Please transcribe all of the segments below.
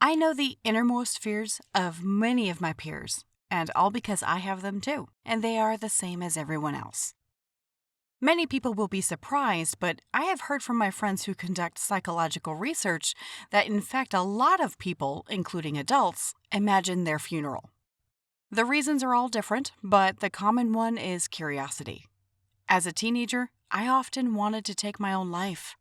I know the innermost fears of many of my peers, and all because I have them too, and they are the same as everyone else. Many people will be surprised, but I have heard from my friends who conduct psychological research that, in fact, a lot of people, including adults, imagine their funeral. The reasons are all different, but the common one is curiosity. As a teenager, I often wanted to take my own life.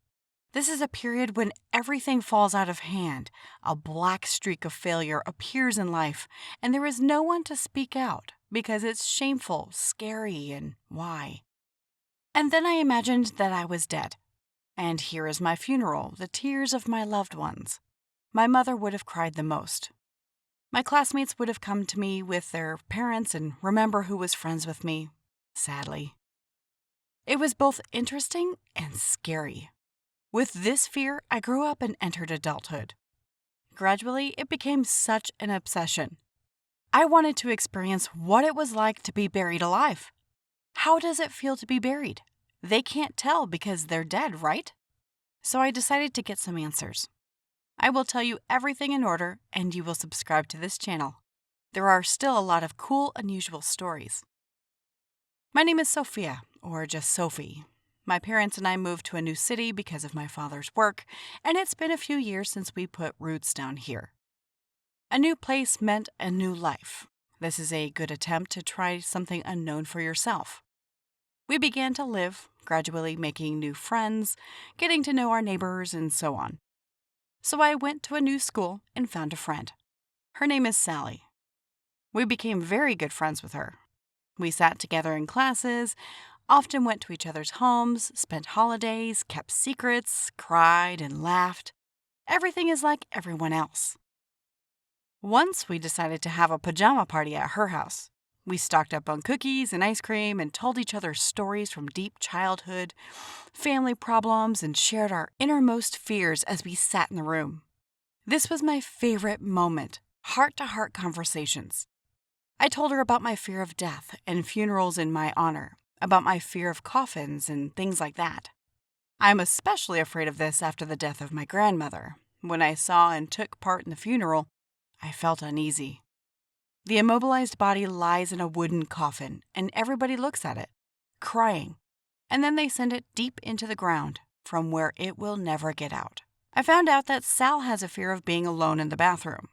This is a period when everything falls out of hand, a black streak of failure appears in life, and there is no one to speak out because it's shameful, scary, and why? And then I imagined that I was dead. And here is my funeral, the tears of my loved ones. My mother would have cried the most. My classmates would have come to me with their parents and remember who was friends with me, sadly. It was both interesting and scary. With this fear, I grew up and entered adulthood. Gradually, it became such an obsession. I wanted to experience what it was like to be buried alive. How does it feel to be buried? They can't tell because they're dead, right? So I decided to get some answers. I will tell you everything in order, and you will subscribe to this channel. There are still a lot of cool, unusual stories. My name is Sophia, or just Sophie. My parents and I moved to a new city because of my father's work, and it's been a few years since we put roots down here. A new place meant a new life. This is a good attempt to try something unknown for yourself. We began to live, gradually making new friends, getting to know our neighbors, and so on. So I went to a new school and found a friend. Her name is Sally. We became very good friends with her. We sat together in classes, often went to each other's homes, spent holidays, kept secrets, cried, and laughed. Everything is like everyone else. Once we decided to have a pajama party at her house. We stocked up on cookies and ice cream and told each other stories from deep childhood, family problems, and shared our innermost fears as we sat in the room. This was my favorite moment, heart-to-heart conversations. I told her about my fear of death and funerals in my honor, about my fear of coffins and things like that. I'm especially afraid of this after the death of my grandmother. When I saw and took part in the funeral, I felt uneasy. The immobilized body lies in a wooden coffin, and everybody looks at it, crying, and then they send it deep into the ground, from where it will never get out. I found out that Sal has a fear of being alone in the bathroom.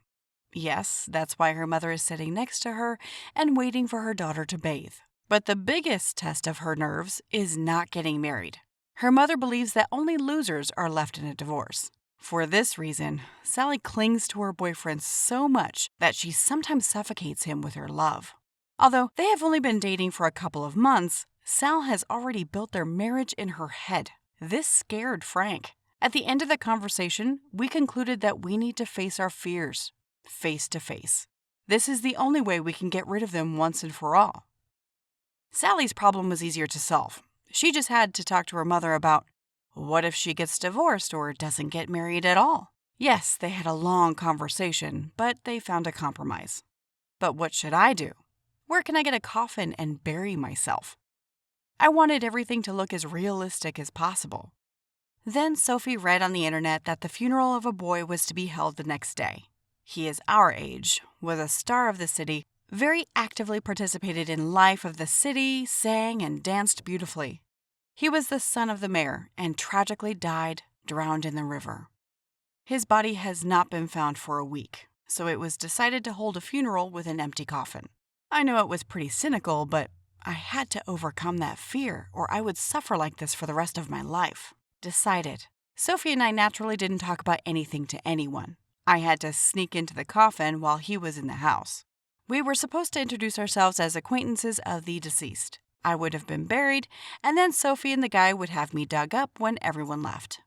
Yes, that's why her mother is sitting next to her and waiting for her daughter to bathe. But the biggest test of her nerves is not getting married. Her mother believes that only losers are left in a divorce. For this reason, Sally clings to her boyfriend so much that she sometimes suffocates him with her love. Although they have only been dating for a couple of months, Sal has already built their marriage in her head. This scared Frank. At the end of the conversation, we concluded that we need to face our fears, face to face. This is the only way we can get rid of them once and for all. Sally's problem was easier to solve. She just had to talk to her mother about what if she gets divorced or doesn't get married at all? Yes, they had a long conversation, but they found a compromise. But what should I do? Where can I get a coffin and bury myself? I wanted everything to look as realistic as possible. Then Sophie read on the internet that the funeral of a boy was to be held the next day. He is our age, was a star of the city, very actively participated in life of the city, sang and danced beautifully. He was the son of the mayor and tragically died, drowned in the river. His body has not been found for a week, so it was decided to hold a funeral with an empty coffin. I know it was pretty cynical, but I had to overcome that fear or I would suffer like this for the rest of my life. Decided. Sophie and I naturally didn't talk about anything to anyone. I had to sneak into the coffin while he was in the house. We were supposed to introduce ourselves as acquaintances of the deceased. I would have been buried, and then Sophie and the guy would have me dug up when everyone left.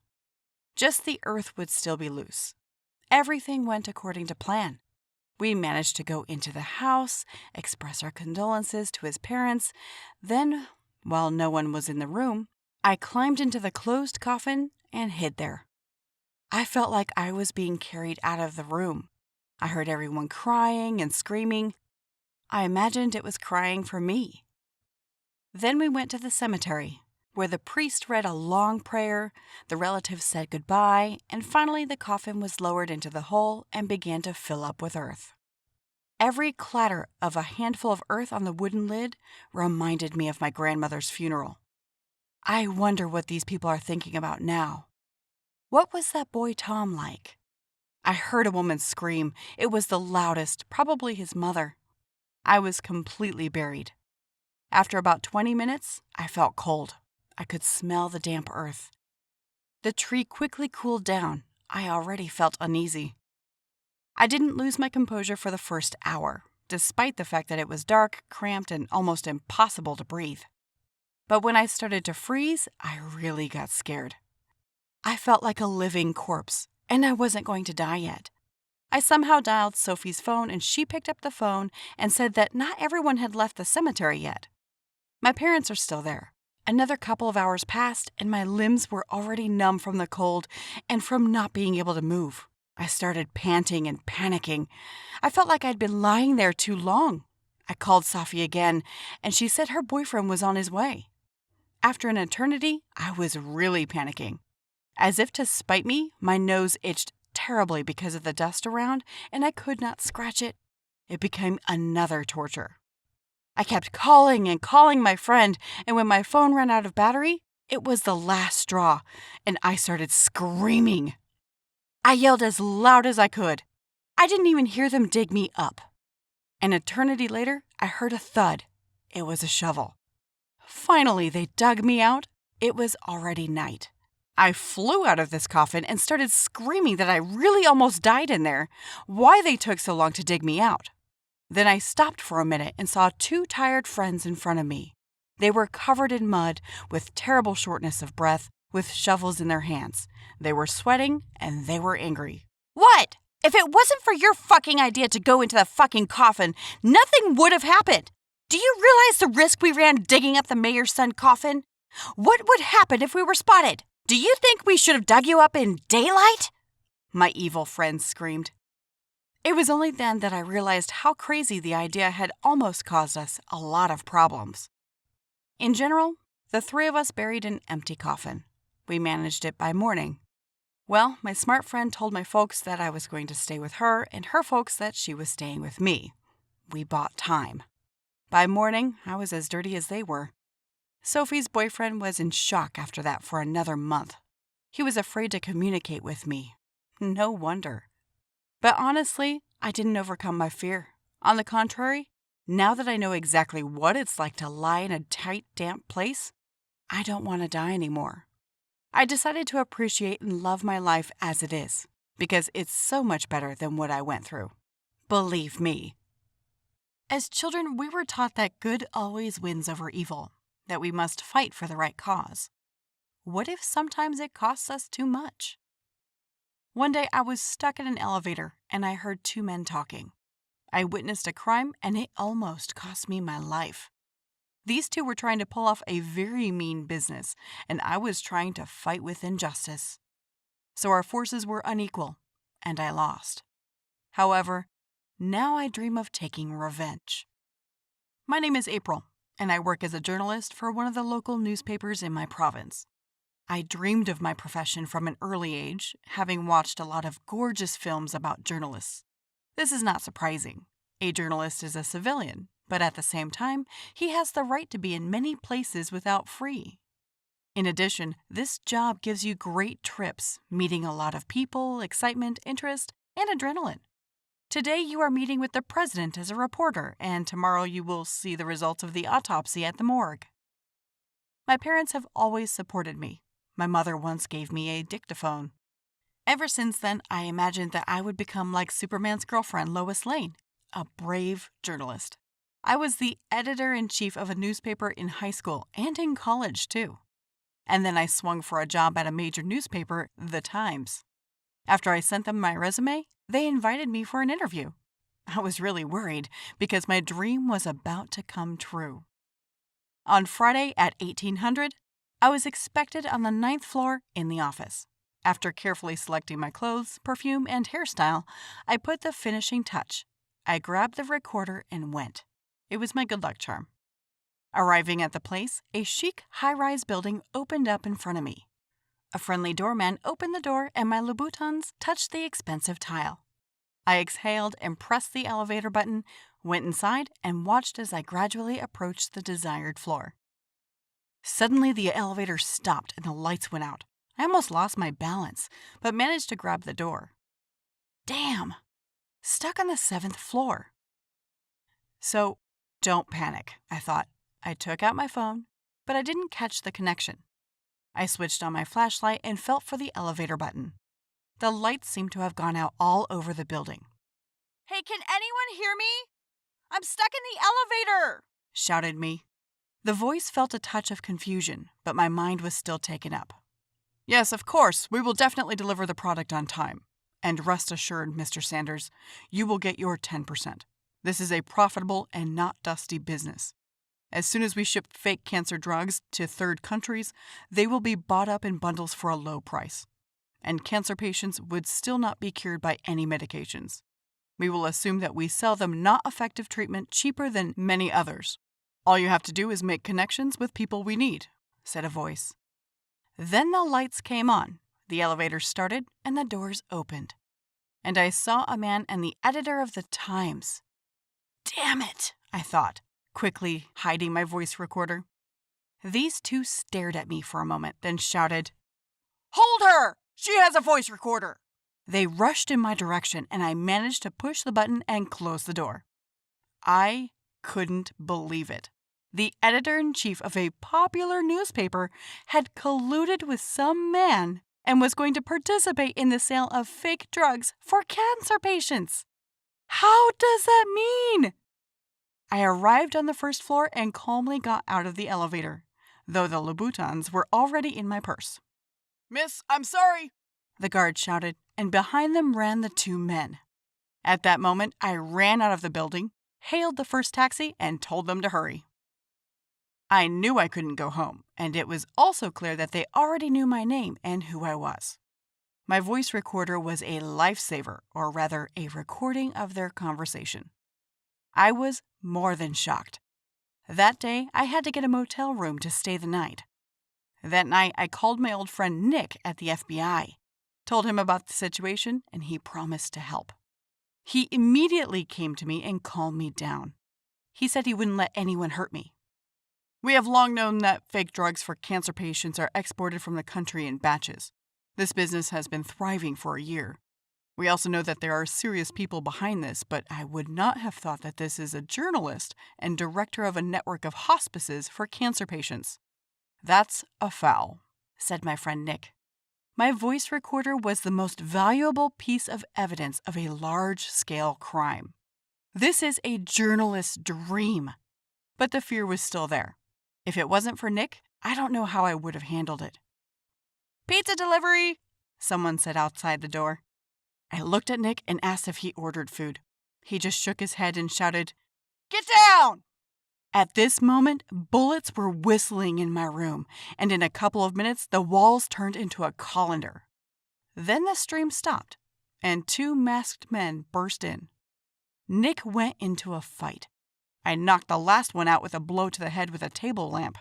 Just the earth would still be loose. Everything went according to plan. We managed to go into the house, express our condolences to his parents. Then, while no one was in the room, I climbed into the closed coffin and hid there. I felt like I was being carried out of the room. I heard everyone crying and screaming. I imagined it was crying for me. Then we went to the cemetery. where the priest read a long prayer, the relatives said goodbye, and finally the coffin was lowered into the hole and began to fill up with earth. Every clatter of a handful of earth on the wooden lid reminded me of my grandmother's funeral. I wonder what these people are thinking about now. What was that boy Tom like? I heard a woman scream. It was the loudest, probably his mother. I was completely buried. After about 20 minutes, I felt cold. I could smell the damp earth. The tree quickly cooled down. I already felt uneasy. I didn't lose my composure for the first hour, despite the fact that it was dark, cramped, and almost impossible to breathe. But when I started to freeze, I really got scared. I felt like a living corpse, and I wasn't going to die yet. I somehow dialed Sophie's phone, and she picked up the phone and said that not everyone had left the cemetery yet. My parents are still there. Another couple of hours passed, and my limbs were already numb from the cold and from not being able to move. I started panting and panicking. I felt like I'd been lying there too long. I called Sophie again, and she said her boyfriend was on his way. After an eternity, I was really panicking. As if to spite me, my nose itched terribly because of the dust around, and I could not scratch it. It became another torture. I kept calling and calling my friend, and when my phone ran out of battery, it was the last straw, and I started screaming. I yelled as loud as I could. I didn't even hear them dig me up. An eternity later, I heard a thud. It was a shovel. Finally, they dug me out. It was already night. I flew out of this coffin and started screaming that I really almost died in there, why they took so long to dig me out. Then I stopped for a minute and saw two tired friends in front of me. They were covered in mud, with terrible shortness of breath, with shovels in their hands. They were sweating, and they were angry. What? If it wasn't for your fucking idea to go into the fucking coffin, nothing would have happened. Do you realize the risk we ran digging up the mayor's son coffin? What would happen if we were spotted? Do you think we should have dug you up in daylight? My evil friends screamed. It was only then that I realized how crazy the idea had almost caused us a lot of problems. In general, the three of us buried an empty coffin. We managed it by morning. Well, my smart friend told my folks that I was going to stay with her, and her folks that she was staying with me. We bought time. By morning, I was as dirty as they were. Sophie's boyfriend was in shock after that for another month. He was afraid to communicate with me. No wonder. But honestly, I didn't overcome my fear. On the contrary, now that I know exactly what it's like to lie in a tight, damp place, I don't want to die anymore. I decided to appreciate and love my life as it is, because it's so much better than what I went through. Believe me. As children, we were taught that good always wins over evil, that we must fight for the right cause. What if sometimes it costs us too much? One day I was stuck in an elevator and I heard two men talking. I witnessed a crime and it almost cost me my life. These two were trying to pull off a very mean business, and I was trying to fight with injustice. So our forces were unequal, and I lost. However, now I dream of taking revenge. My name is April, and I work as a journalist for one of the local newspapers in my province. I dreamed of my profession from an early age, having watched a lot of gorgeous films about journalists. This is not surprising. A journalist is a civilian, but at the same time, he has the right to be in many places without free. In addition, this job gives you great trips, meeting a lot of people, excitement, interest, and adrenaline. Today you are meeting with the president as a reporter, and tomorrow you will see the results of the autopsy at the morgue. My parents have always supported me. My mother once gave me a dictaphone. Ever since then, I imagined that I would become like Superman's girlfriend, Lois Lane, a brave journalist. I was the editor-in-chief of a newspaper in high school and in college, too. And then I swung for a job at a major newspaper, The Times. After I sent them my resume, they invited me for an interview. I was really worried because my dream was about to come true. On Friday at 1800, I was expected on the 9th floor in the office. After carefully selecting my clothes, perfume, and hairstyle, I put the finishing touch. I grabbed the recorder and went. It was my good luck charm. Arriving at the place, a chic high-rise building opened up in front of me. A friendly doorman opened the door and my Louboutins touched the expensive tile. I exhaled and pressed the elevator button, went inside, and watched as I gradually approached the desired floor. Suddenly, the elevator stopped and the lights went out. I almost lost my balance, but managed to grab the door. Damn! Stuck on the 7th floor. So, don't panic, I thought. I took out my phone, but I didn't catch the connection. I switched on my flashlight and felt for the elevator button. The lights seemed to have gone out all over the building. "Hey, can anyone hear me? I'm stuck in the elevator!" shouted me. The voice felt a touch of confusion, but my mind was still taken up. "Yes, of course, we will definitely deliver the product on time. And rest assured, Mr. Sanders, you will get your 10%. This is a profitable and not dusty business. As soon as we ship fake cancer drugs to third countries, they will be bought up in bundles for a low price. And cancer patients would still not be cured by any medications. We will assume that we sell them not effective treatment cheaper than many others. All you have to do is make connections with people we need," said a voice. Then the lights came on, the elevator started, and the doors opened. And I saw a man and the editor of the Times. Damn it, I thought, quickly hiding my voice recorder. These two stared at me for a moment, then shouted, "Hold her! She has a voice recorder!" They rushed in my direction, and I managed to push the button and close the door. I couldn't believe it. The editor-in-chief of a popular newspaper had colluded with some man and was going to participate in the sale of fake drugs for cancer patients. How does that mean? I arrived on the first floor and calmly got out of the elevator, though the Louboutins were already in my purse. "Miss, I'm sorry," the guard shouted, and behind them ran the two men. At that moment, I ran out of the building, hailed the first taxi, and told them to hurry. I knew I couldn't go home, and it was also clear that they already knew my name and who I was. My voice recorder was a lifesaver, or rather, a recording of their conversation. I was more than shocked. That day, I had to get a motel room to stay the night. That night, I called my old friend Nick at the FBI, told him about the situation, and he promised to help. He immediately came to me and calmed me down. He said he wouldn't let anyone hurt me. "We have long known that fake drugs for cancer patients are exported from the country in batches. This business has been thriving for a year. We also know that there are serious people behind this, but I would not have thought that this is a journalist and director of a network of hospices for cancer patients. That's a foul," said my friend Nick. My voice recorder was the most valuable piece of evidence of a large-scale crime. This is a journalist's dream. But the fear was still there. If it wasn't for Nick, I don't know how I would have handled it. "Pizza delivery," someone said outside the door. I looked at Nick and asked if he ordered food. He just shook his head and shouted, "Get down!" At this moment, bullets were whistling in my room, and in a couple of minutes, the walls turned into a colander. Then the stream stopped, and two masked men burst in. Nick went into a fight. I knocked the last one out with a blow to the head with a table lamp.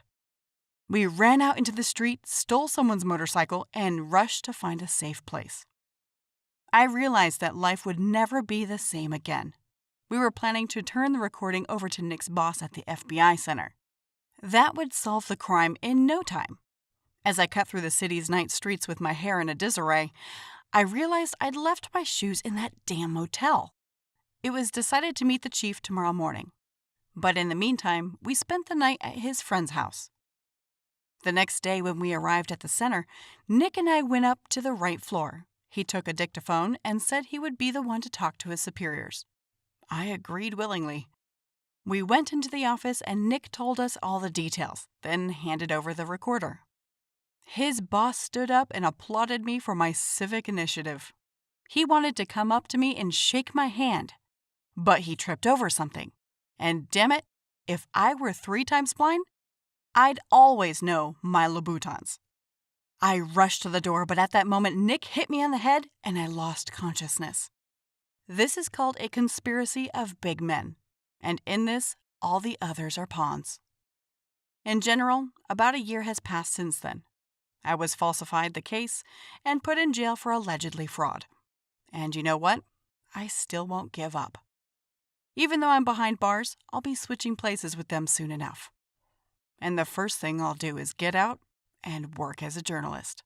We ran out into the street, stole someone's motorcycle, and rushed to find a safe place. I realized that life would never be the same again. We were planning to turn the recording over to Nick's boss at the FBI center. That would solve the crime in no time. As I cut through the city's night streets with my hair in a disarray, I realized I'd left my shoes in that damn motel. It was decided to meet the chief tomorrow morning. But in the meantime, we spent the night at his friend's house. The next day when we arrived at the center, Nick and I went up to the right floor. He took a dictaphone and said he would be the one to talk to his superiors. I agreed willingly. We went into the office and Nick told us all the details, then handed over the recorder. His boss stood up and applauded me for my civic initiative. He wanted to come up to me and shake my hand, but he tripped over something. And damn it, if I were 3 times blind, I'd always know my Louboutins. I rushed to the door, but at that moment, Nick hit me on the head and I lost consciousness. This is called a conspiracy of big men, and in this, all the others are pawns. In general, about a year has passed since then. I was falsified the case and put in jail for allegedly fraud. And you know what? I still won't give up. Even though I'm behind bars, I'll be switching places with them soon enough. And the first thing I'll do is get out and work as a journalist.